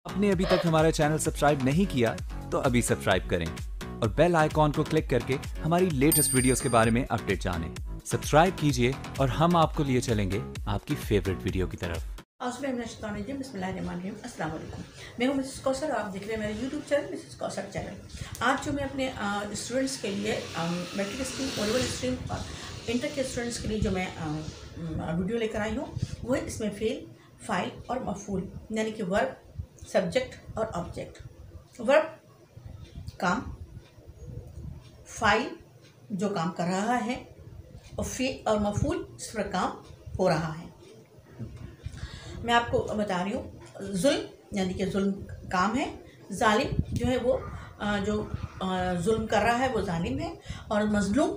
आपने अभी तक हमारा चैनल सब्सक्राइब नहीं किया तो अभी सब्सक्राइब करें और बेल आइकॉन को क्लिक करके हमारी लेटेस्ट वीडियोस के बारे में अपडेट जानें। सब्सक्राइब कीजिए और हम आपको लिए चलेंगे आपकी फेवरेट वीडियो की तरफ। बिस्मिल्लाहिर्रहमानिर्रहीम। अस्सलाम वालेकुम। मैं हूं मिसेस कौसर, आप देख रहे हैं मेरा YouTube channel Mrs Kausar channel. आज जो मैं अपने स्टूडेंट्स के लिए matric stream, O level stream और इंटर के स्टूडेंट्स के लिए जो मैं वीडियो लेकर आई हूँ वो है इसमें फेल, फाइल और मफूल, यानी कि वर्ब, सब्जेक्ट और ऑब्जेक्ट। वर्ब काम, फाइल जो काम कर रहा है, और फेल और मफूल जिस पर काम हो रहा है। मैं आपको बता रही हूँ, जुल्म यानी कि जुल्म काम है, जालिम जो है वो जो जुल्म कर रहा है वो जालिम है, और मजलूम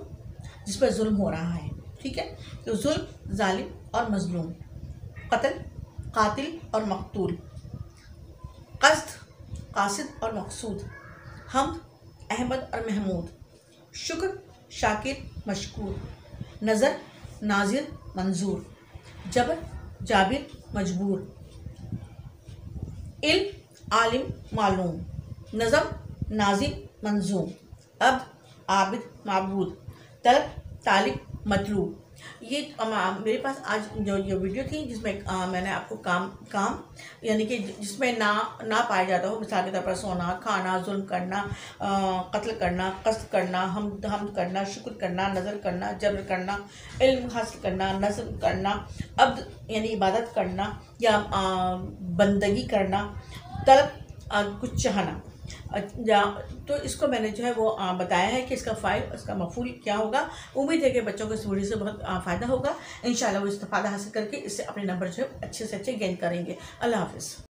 जिस पर जुल्म हो रहा है। ठीक है, तो जुल्म, जालिम और मजलूम, कत्ल, कातिल और मकतूल, क़स्द, कासिद और मकसूद, हम, अहमद और महमूद, शुक्र, शाकिर, मशकूर, नज़र, नाजिर, मंजूर, जबर, जाबिर, मजबूर, इल्म, आलिम, मालूम, नज़म, नाजिम, मंजूम, अब, आबिद, माबूद, तलब, तालिब, मतलूब। ये मेरे पास आज जो ये वीडियो थी जिसमें मैंने आपको काम यानी कि जिसमें ना पाया जाता हो, मिसाल के तौर पर सोना, खाना, जुल्म करना, कत्ल करना, क़स्द करना, हम करना, शुक्र करना, नज़र करना, जबर करना, इल्म हासिल करना, नज़म करना, अब्द यानी इबादत करना या बंदगी करना, तलब कुछ चाहना, तो इसको मैंने जो है वो बताया है कि इसका फ़ाइल, इसका मफूल क्या होगा। उम्मीद है कि बच्चों को इस वीडियो से बहुत फ़ायदा होगा। इंशाल्लाह वो इस्तेफ़ादा हासिल करके इससे अपने नंबर जो है अच्छे से अच्छे गेन करेंगे। अल्लाह हाफ़िज़।